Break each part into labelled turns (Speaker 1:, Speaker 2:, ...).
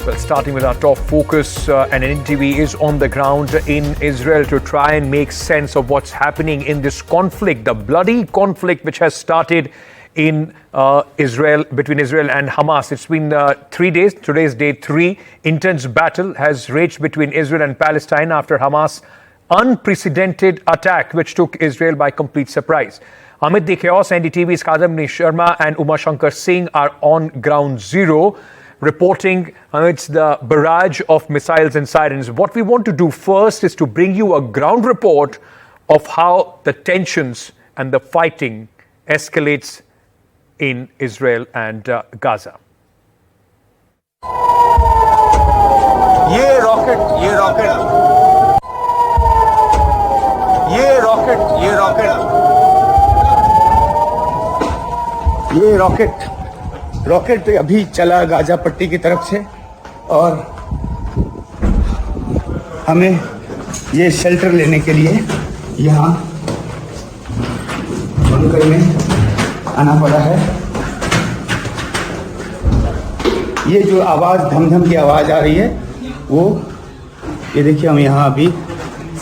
Speaker 1: Well, starting with our top focus, and NDTV is on the ground in Israel to try and make sense of what's happening in this conflict, the bloody conflict which has started in Israel, between Israel and Hamas. It's been 3 days. Today's day 3. Intense battle has raged between Israel and Palestine after Hamas' unprecedented attack, which took Israel by complete surprise. Amid the chaos, NDTV's Kadamni Sharma and Uma Shankar Singh are on ground zero, reporting amidst the barrage of missiles and sirens. What we want to do first is to bring you a ground report of how the tensions and the fighting escalates in Israel and Gaza.
Speaker 2: ये rocket अभी चला Gaza पट्टी की तरफ से और हमें ये शेल्टर लेने के लिए यहाँ बंकर में आना पड़ा है। ये जो आवाज़ धम-धम की आवाज़ आ रही है वो ये देखिए हम यहाँ अभी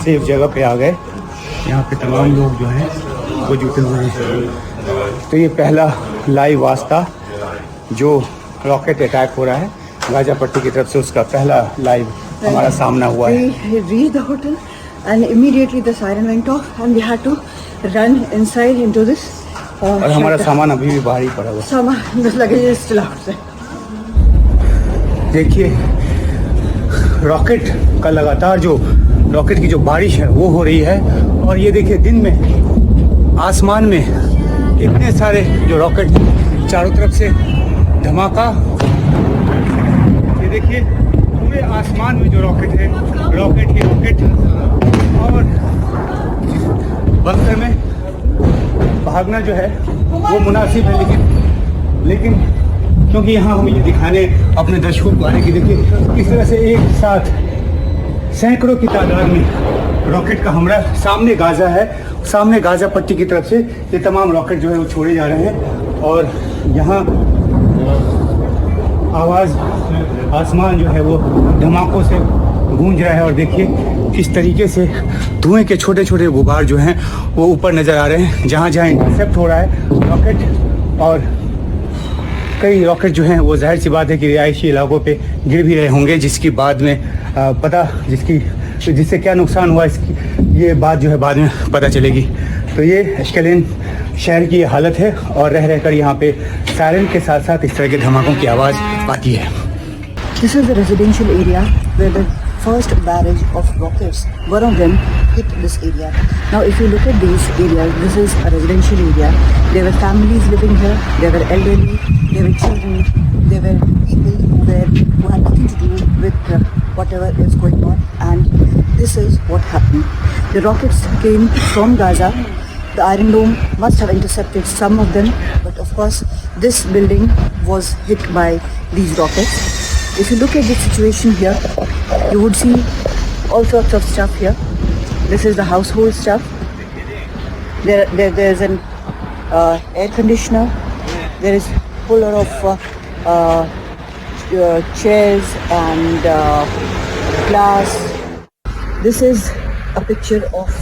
Speaker 2: सेफ जगह पे आ गए। यहाँ पे तमाम लोग जो हैं वो जुटे हुए हैं। तो ये पहला लाइव वास्ता जो रॉकेट अटैक हो रहा है गाजा पट्टी की तरफ से, उसका पहला लाइव हमारा सामना हुआ है।
Speaker 3: We reached the hotel and immediately the siren went off and we had to run inside into this
Speaker 2: और हमारा सामान अभी भी बाहर ही पड़ा हुआ।
Speaker 3: सामान बस लगे still outside।
Speaker 2: देखिए रॉकेट का लगातार जो रॉकेट की जो बारिश है वो हो रही है और ये देखिए दिन में आसमान में इतने सारे जो रॉकेट चारों तरफ से धमाका। ये देखिए पूरे आसमान में जो रॉकेट है, रॉकेट ही रॉकेट। और बंकर में भागना जो है वो मुनासिब है, लेकिन क्योंकि यहाँ हम ये दिखाने अपने दर्शकों को आ रहे कि देखिए किस तरह से एक साथ सैकड़ों की तादाद में रॉकेट का हमला। सामने गाजा है, सामने गाजा पट्टी की तरफ से ये तमाम रॉकेट जो है वो छोड़े जा रहे हैं और यहाँ आवाज़ आसमान जो है वो धमाकों से गूंज रहा है। और देखिए किस तरीके से धुएं के छोटे छोटे गुबार जो हैं वो ऊपर नज़र आ रहे हैं। जहाँ जहाँ इंटरसेप्ट हो रहा है रॉकेट, और कई रॉकेट जो हैं वो जाहिर सी बात है कि रिहायशी इलाकों पे गिर भी रहे होंगे, जिसकी बाद में जिससे क्या नुकसान हुआ इसकी ये बात जो है बाद में पता चलेगी। तो ये एश्केलेन शहर की हालत है और रह रहकर यहाँ पे सायरन के साथ साथ इस तरह के धमाकों की आवाज़ आती है।
Speaker 3: This is the residential area where the first barrage of rockets, one of them hit this area. Now if you look at these areas, this is a residential area. There were families living here, there were elderly, there were children, there were people who had nothing to do with whatever is going on, and this is what happened. The rockets came from Gaza. The Iron Dome must have intercepted some of them, but of course this building was hit by these rockets. If you look at the situation here, you would see all sorts of stuff here. This is the household stuff. There's an air conditioner. There is a whole lot of chairs and glass. This is a picture of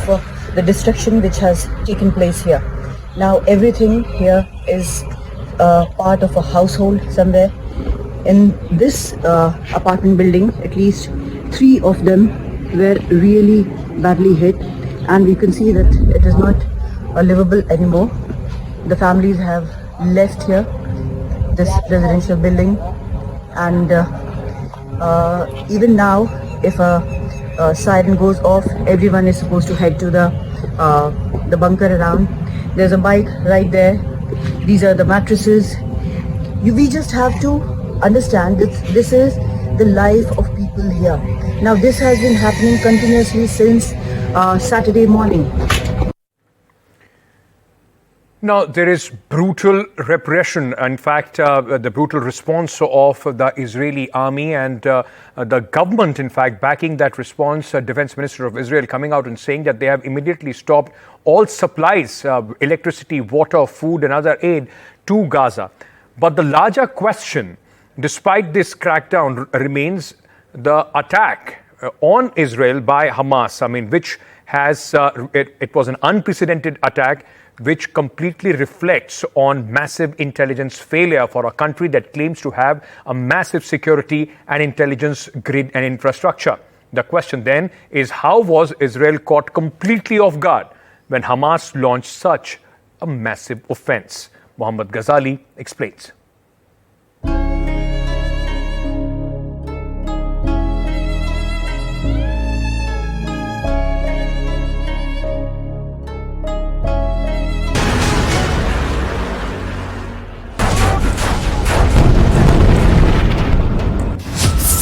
Speaker 3: the destruction which has taken place here. Now everything here is part of a household somewhere. In this apartment building, at least 3 of them were really badly hit, and we can see that it is not livable anymore. The families have left here, this residential building, and even now if a siren goes off, everyone is supposed to head to the bunker around. There's a bike right there. These are the mattresses. We just have to understand that this is the life of people here. Now this has been happening continuously since Saturday morning.
Speaker 1: Now, there is brutal repression. In fact, the brutal response of the Israeli army and the government, in fact, backing that response. Defense Minister of Israel coming out and saying that they have immediately stopped all supplies, electricity, water, food and other aid to Gaza. But the larger question despite this crackdown, remains the attack on Israel by Hamas, which has, it was an unprecedented attack, which completely reflects on massive intelligence failure for a country that claims to have a massive security and intelligence grid and infrastructure. The question then is, how was Israel caught completely off guard when Hamas launched such a massive offense? Mohammad Ghazali explains.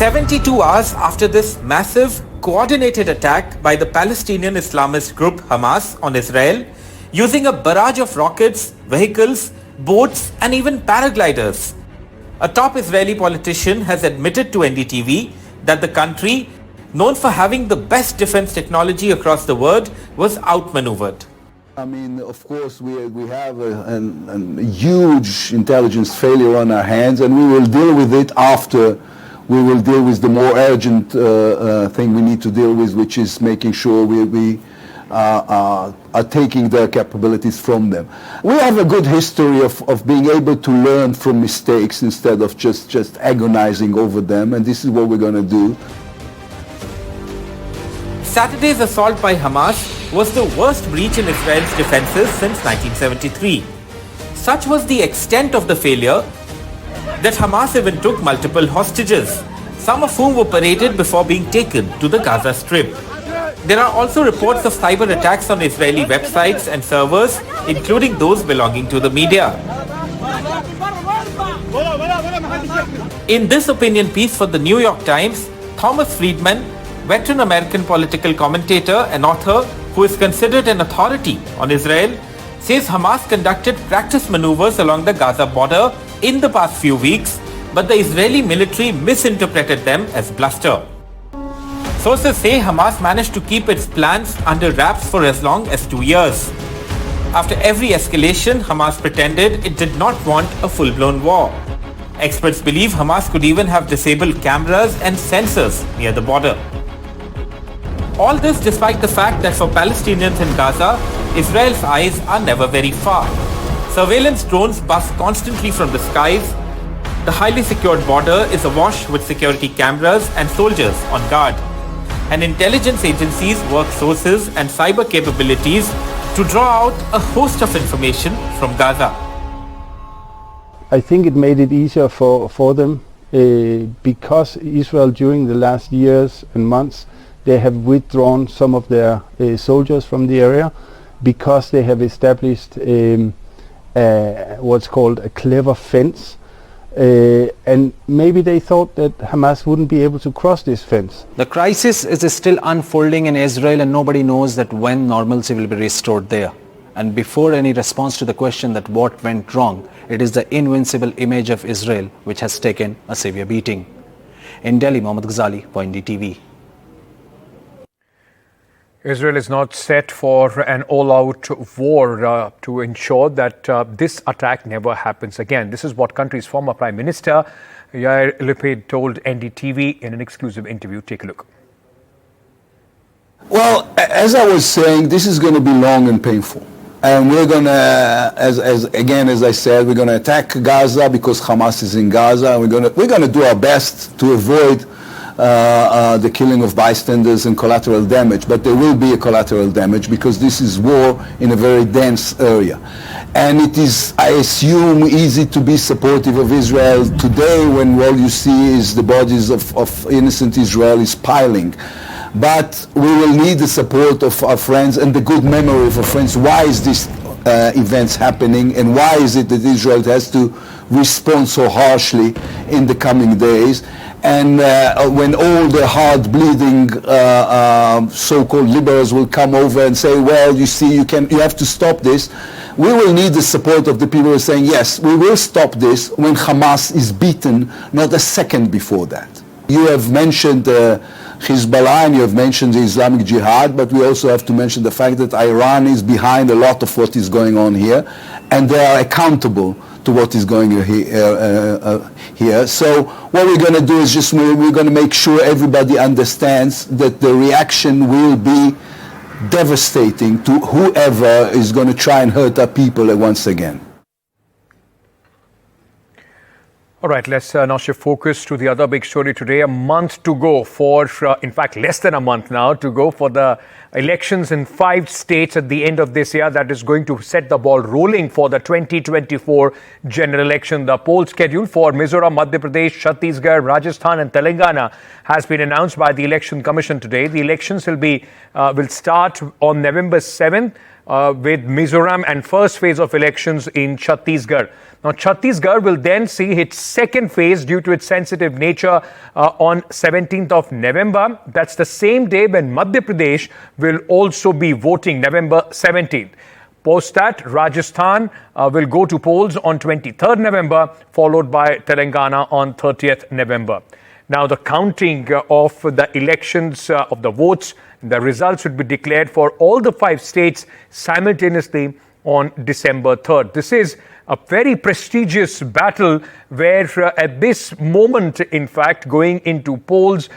Speaker 4: "72 hours after this massive, coordinated attack by the Palestinian Islamist group Hamas on Israel, using a barrage of rockets, vehicles, boats, and even paragliders, a top Israeli politician has admitted to NDTV that the country, known for having the best defense technology across the world, was outmaneuvered.
Speaker 5: Of course, we have a huge intelligence failure on our hands, and we will deal with it after we will deal with the more urgent thing we need to deal with, which is making sure we are taking their capabilities from them. We have a good history of being able to learn from mistakes instead of just agonizing over them, and this is what we're going to do.
Speaker 4: Saturday's assault by Hamas was the worst breach in Israel's defenses since 1973. Such was the extent of the failure that Hamas even took multiple hostages, some of whom were paraded before being taken to the Gaza Strip. There are also reports of cyber attacks on Israeli websites and servers, including those belonging to the media. In this opinion piece for the New York Times, Thomas Friedman, veteran American political commentator and author who is considered an authority on Israel, says Hamas conducted practice maneuvers along the Gaza border in the past few weeks, but the Israeli military misinterpreted them as bluster. Sources say Hamas managed to keep its plans under wraps for as long as 2 years. After every escalation, Hamas pretended it did not want a full-blown war. Experts believe Hamas could even have disabled cameras and sensors near the border. All this despite the fact that for Palestinians in Gaza, Israel's eyes are never very far. Surveillance drones buzz constantly from the skies. The highly secured border is awash with security cameras and soldiers on guard. And intelligence agencies work sources and cyber capabilities to draw out a host of information from Gaza.
Speaker 6: I think it made it easier for them because Israel during the last years and months, they have withdrawn some of their soldiers from the area because they have established what's called a clever fence, and maybe they thought that Hamas wouldn't be able to cross this fence.
Speaker 7: The crisis is still unfolding in Israel, and nobody knows that when normalcy will be restored there. And before any response to the question that what went wrong, it is the invincible image of Israel which has taken a severe beating. In Delhi, Mohammad Ghazali for NDTV.
Speaker 1: Israel is not set for an all-out war to ensure that this attack never happens again. This is what country's former Prime Minister Yair Lapid told NDTV in an exclusive interview. Take a look.
Speaker 5: Well, as I was saying, this is going to be long and painful. And we're going to, as I said, we're going to attack Gaza because Hamas is in Gaza. And we're going to do our best to avoid the killing of bystanders and collateral damage, but there will be a collateral damage because this is war in a very dense area. And it is, I assume, easy to be supportive of Israel today when all you see is the bodies of innocent Israelis piling. But we will need the support of our friends and the good memory of our friends. Why is this events happening, and why is it that Israel has to respond so harshly in the coming days? And when all the hard-bleeding so-called liberals will come over and say, well, you see, you have to stop this, we will need the support of the people who are saying, yes, we will stop this when Hamas is beaten, not a second before that. You have mentioned Hezbollah and you have mentioned the Islamic Jihad, but we also have to mention the fact that Iran is behind a lot of what is going on here, and they are accountable to what is going here. So what we're going to do is just we're going to make sure everybody understands that the reaction will be devastating to whoever is going to try and hurt our people once again.
Speaker 1: All right, let's now shift focus to the other big story today. A month to go for, in fact, less than a month now to go for the elections in 5 states at the end of this year. That is going to set the ball rolling for the 2024 general election. The poll schedule for Mizoram, Madhya Pradesh, Chhattisgarh, Rajasthan and Telangana has been announced by the Election Commission today. The elections will start on November 7th. With Mizoram and first phase of elections in Chhattisgarh. Now, Chhattisgarh will then see its second phase due to its sensitive nature on 17th of November. That's the same day when Madhya Pradesh will also be voting, November 17th. Post that, Rajasthan will go to polls on 23rd November, followed by Telangana on 30th November. Now, the counting of the elections, of the votes, the results would be declared for all the 5 states simultaneously on December 3rd. This is a very prestigious battle where at this moment, in fact, going into polls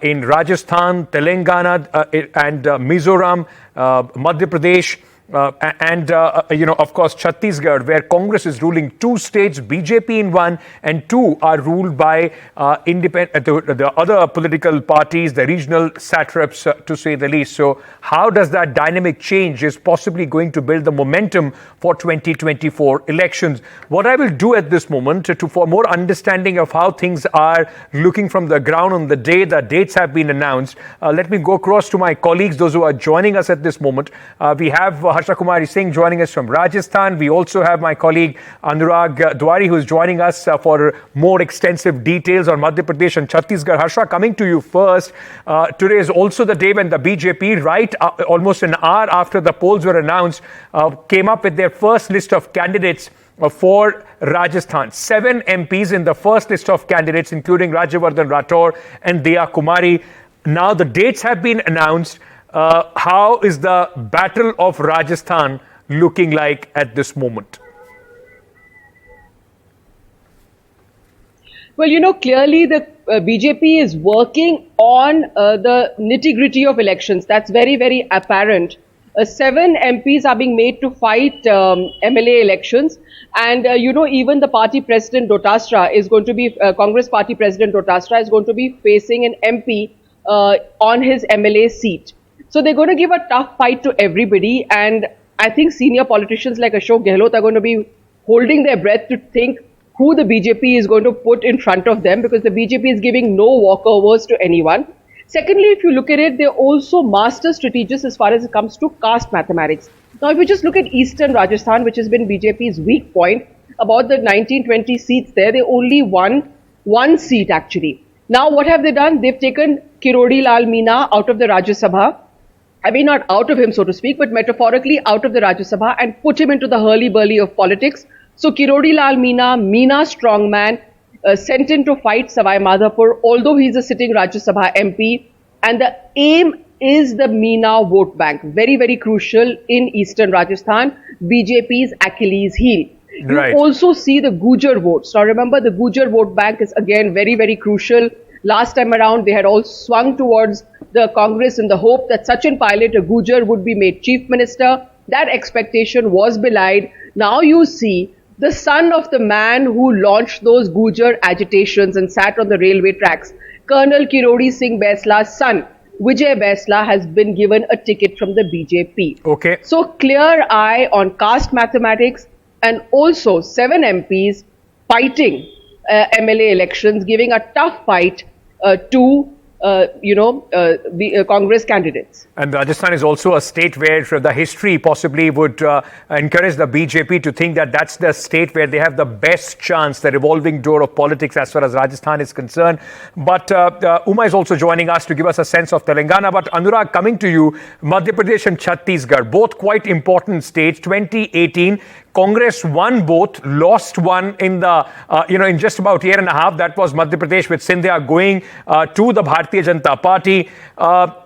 Speaker 1: in Rajasthan, Telangana and Mizoram, Madhya Pradesh, of course, Chhattisgarh, where Congress is ruling 2 states, BJP in 1, and 2 are ruled by the other political parties, the regional satraps, to say the least. So how does that dynamic change is possibly going to build the momentum for 2024 elections? What I will do at this moment, for more understanding of how things are looking from the ground on the day the dates have been announced, let me go across to my colleagues, those who are joining us at this moment. We have Harsha Kumari Singh joining us from Rajasthan. We also have my colleague Anurag Dwari, who is joining us for more extensive details on Madhya Pradesh and Chhattisgarh. Harsha, coming to you first. Today is also the day when the BJP, almost an hour after the polls were announced, came up with their first list of candidates for Rajasthan. 7 MPs in the first list of candidates, including Rajyavardhan Rathore and Diya Kumari. Now the dates have been announced. How is the Battle of Rajasthan looking like at this moment?
Speaker 8: Well, clearly the BJP is working on the nitty-gritty of elections. That's very, very apparent. 7 MPs are being made to fight MLA elections. And, even the party president Dotasra is going to be, Congress party president Dotasra is going to be facing an MP on his MLA seat. So they're going to give a tough fight to everybody, and I think senior politicians like Ashok Gehlot are going to be holding their breath to think who the BJP is going to put in front of them, because the BJP is giving no walkovers to anyone. Secondly, if you look at it, they're also master strategists as far as it comes to caste mathematics. Now, if you just look at Eastern Rajasthan, which has been BJP's weak point, about the 19-20 seats there, they only won 1 seat actually. Now, what have they done? They've taken Kirodi Lal Meena out of the Rajya Sabha. I mean, not out of him, so to speak, but metaphorically out of the Rajya Sabha, and put him into the hurly-burly of politics. So Kirodi Lal Meena, strongman, sent in to fight Savai Madhapur, although he's a sitting Rajya Sabha MP. And the aim is the Meena vote bank. Very, very crucial in Eastern Rajasthan, BJP's Achilles heel.
Speaker 1: Right.
Speaker 8: You also see the Gujar votes. Now remember, the Gujar vote bank is again very, very crucial. Last time around, they had all swung towards the Congress in the hope that Sachin Pilot, a Gujar, would be made chief minister. That expectation was belied. Now you see the son of the man who launched those Gujar agitations and sat on the railway tracks, Colonel Kirodi Singh Baisla's son, Vijay Baisla, has been given a ticket from the BJP.
Speaker 1: Okay.
Speaker 8: So clear eye on caste mathematics, and also 7 MPs fighting MLA elections, giving a tough fight to Congress candidates.
Speaker 1: And Rajasthan is also a state where the history possibly would encourage the BJP to think that that's the state where they have the best chance, the revolving door of politics as far as Rajasthan is concerned. But Uma is also joining us to give us a sense of Telangana. But Anurag, coming to you, Madhya Pradesh and Chhattisgarh, both quite important states. 2018, Congress won both, lost one in the, in just about a year and a half. That was Madhya Pradesh with Scindia going to the Bharatiya Janata Party.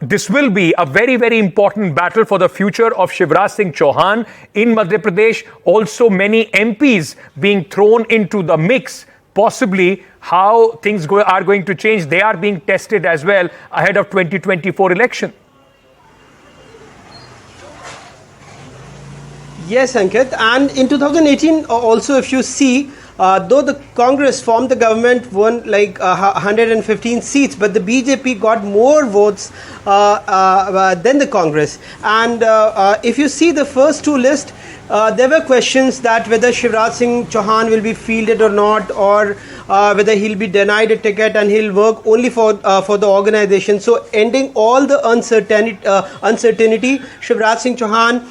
Speaker 1: This will be a very, very important battle for the future of Shivraj Singh Chauhan in Madhya Pradesh. Also, many MPs being thrown into the mix. Possibly how things are going to change. They are being tested as well ahead of 2024 election.
Speaker 9: Yes, Ankit. And in 2018, also, if you see, though the Congress formed the government, won like 115 seats, but the BJP got more votes than the Congress. And if you see the first two lists, there were questions that whether Shivraj Singh Chauhan will be fielded or not, or whether he'll be denied a ticket and he'll work only for the organization. So ending all the uncertainty, Shivraj Singh Chauhan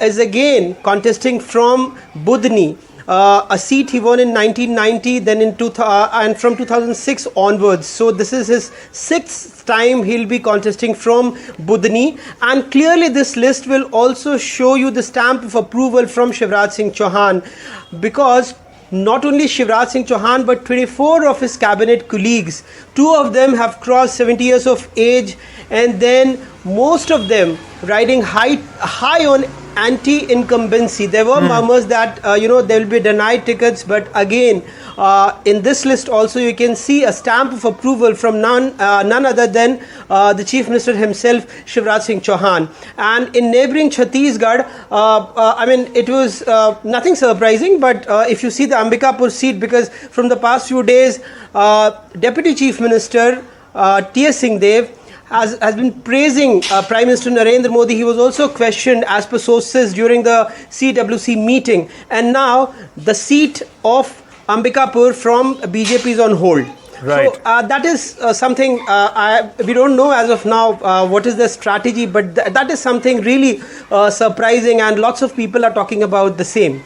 Speaker 9: is again contesting from Budni, a seat he won in 1990, then in and from 2006 onwards. So this is his sixth time he'll be contesting from Budni, and clearly this list will also show you the stamp of approval from Shivraj Singh Chauhan, because not only Shivraj Singh Chauhan but 24 of his cabinet colleagues, 2 of them have crossed 70 years of age, and then most of them riding high on anti-incumbency. There were murmurs that they will be denied tickets, but again in this list also you can see a stamp of approval from none other than the Chief Minister himself, Shivraj Singh Chauhan. And in neighbouring Chhattisgarh, it was nothing surprising, but if you see the Ambikapur seat, because from the past few days Deputy Chief Minister T.S. Singhdev has been praising Prime Minister Narendra Modi. He was also questioned as per sources during the CWC meeting, and now the seat of Ambikapur from BJP is on hold.
Speaker 1: Right.
Speaker 9: So that is something we don't know as of now what is the strategy, but that is something really surprising, and lots of people are talking about the same.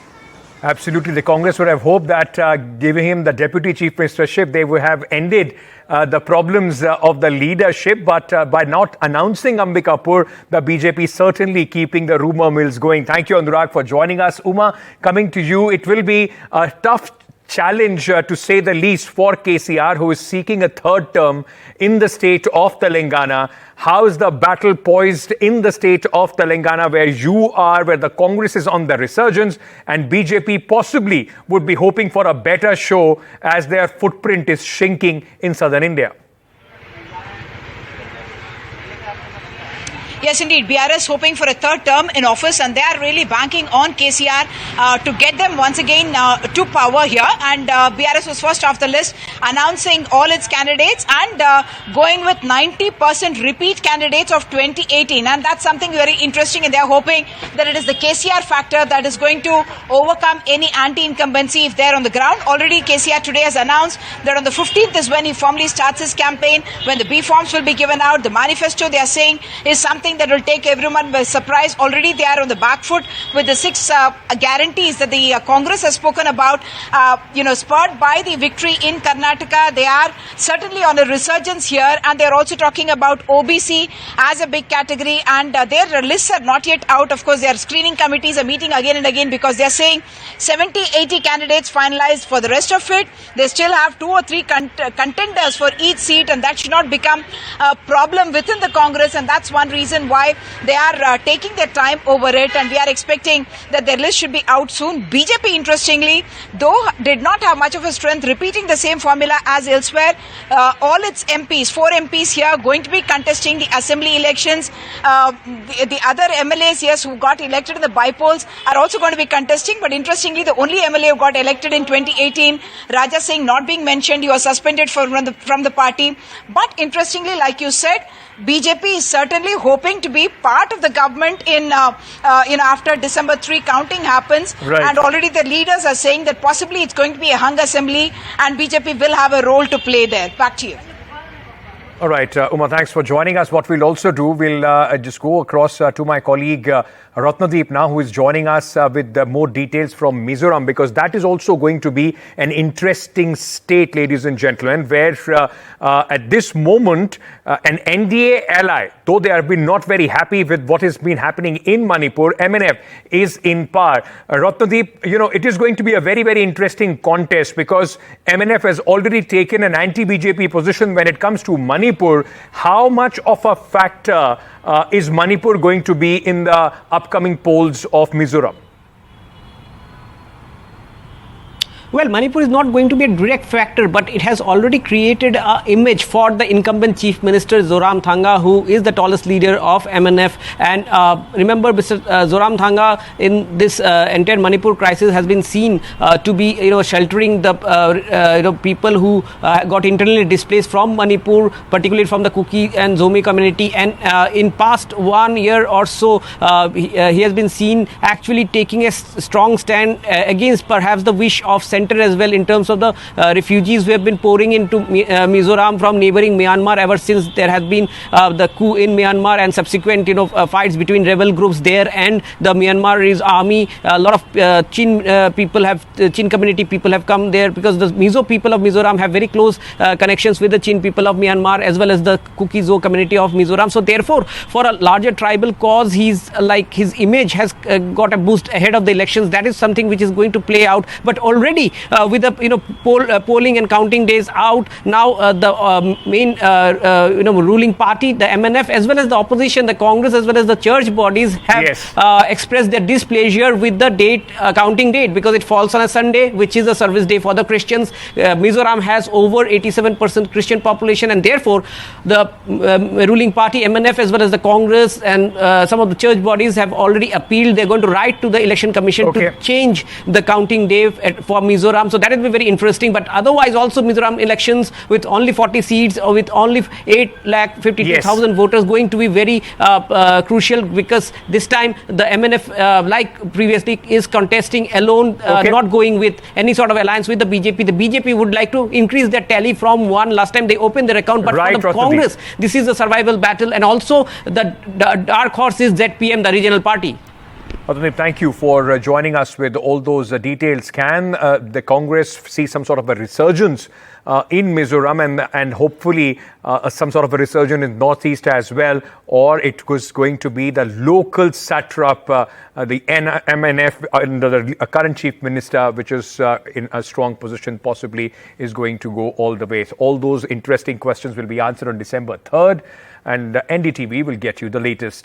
Speaker 1: Absolutely. The Congress would have hoped that giving him the deputy chief ministership, they would have ended the problems of the leadership. But by not announcing Ambikapur, the BJP certainly keeping the rumor mills going. Thank you, Anurag, for joining us. Uma, coming to you, it will be a tough challenge, to say the least, for KCR, who is seeking a third term in the state of Telangana. How is the battle poised in the state of Telangana, where you are, where the Congress is on the resurgence, and BJP possibly would be hoping for a better show as their footprint is shrinking in southern India?
Speaker 10: Yes, indeed. BRS hoping for a third term in office, and they are really banking on KCR to get them once again to power here. And BRS was first off the list, announcing all its candidates and going with 90% repeat candidates of 2018. And that's something very interesting, and they are hoping that it is the KCR factor that is going to overcome any anti-incumbency if they're on the ground. Already KCR today has announced that on the 15th is when he formally starts his campaign, when the B forms will be given out. The manifesto, they are saying, is something that will take everyone by surprise. Already they are on the back foot with the 6 guarantees that the Congress has spoken about, spurred by the victory in Karnataka. They are certainly on a resurgence here, and they're also talking about OBC as a big category, and their lists are not yet out. Of course, their screening committees are meeting again and again, because they're saying 70-80 candidates finalized. For the rest of it, they still have 2 or 3 contenders for each seat, and that should not become a problem within the Congress, and that's one reason why they are taking their time over it, and we are expecting that their list should be out soon. BJP, interestingly, though did not have much of a strength, repeating the same formula as elsewhere. All its MPs, 4 MPs here, going to be contesting the assembly elections. The other MLAs, yes, who got elected in the bypolls are also going to be contesting, but interestingly, the only MLA who got elected in 2018, Raja Singh, not being mentioned. He was suspended from the party. But interestingly, like you said, BJP is certainly hoping to be part of the government in after December 3 counting happens.
Speaker 1: Right.
Speaker 10: And already the leaders are saying that possibly it's going to be a hung assembly, and BJP will have a role to play there. Back to you.
Speaker 1: All right, Uma, thanks for joining us. What we'll also do, we'll just go across to my colleague Ratnadeep now, who is joining us with more details from Mizoram, because that is also going to be an interesting state, ladies and gentlemen, where at this moment, an NDA ally, though they have been not very happy with what has been happening in Manipur, MNF is in power. Ratnadeep, it is going to be a very, very interesting contest because MNF has already taken an anti-BJP position when it comes to Manipur. How much of a factor is Manipur going to be in the upcoming polls of Mizoram?
Speaker 11: Well, Manipur is not going to be a direct factor, but it has already created an image for the incumbent Chief Minister Zoramthanga, who is the tallest leader of MNF. And remember, Mr. Zoramthanga in this entire Manipur crisis has been seen to be, sheltering the people who got internally displaced from Manipur, particularly from the Kuki and Zomi community. And in past 1 year or so, he has been seen actually taking a strong stand against perhaps the wish of as well in terms of the refugees who have been pouring into Mizoram from neighboring Myanmar ever since there has been the coup in Myanmar and subsequent fights between rebel groups there and the Myanmarese army. A lot of Chin community people have come there because the Mizo people of Mizoram have very close connections with the Chin people of Myanmar as well as the Kuki-Zo community of Mizoram. So therefore, for a larger tribal cause, his image has got a boost ahead of the elections. That is something which is going to play out. But already with the polling and counting days out now, the main ruling party, the MNF, as well as the opposition, the Congress, as well as the church bodies have expressed their displeasure with the counting date, because it falls on a Sunday, which is a service day for the Christians. Mizoram has over 87% Christian population, and therefore the ruling party MNF as well as the Congress and some of the church bodies have already appealed. They're going to write to the Election Commission to change the counting day for Mizoram. So that will be very interesting. But otherwise also Mizoram elections with only 40 seats or with only 852,000 voters going to be very crucial, because this time the MNF like previously is contesting alone, not going with any sort of alliance with the BJP. The BJP would like to increase their tally from 1. Last time they opened their account, but for the Congress this is a survival battle. And also the dark horse is ZPM, the regional party.
Speaker 1: Ratnadeep, thank you for joining us with all those details. Can the Congress see some sort of a resurgence in Mizoram and hopefully some sort of a resurgence in Northeast as well? Or it was going to be the local satrap, the MNF, under the current Chief Minister, which is in a strong position, possibly is going to go all the way? All those interesting questions will be answered on December 3rd, and NDTV will get you the latest.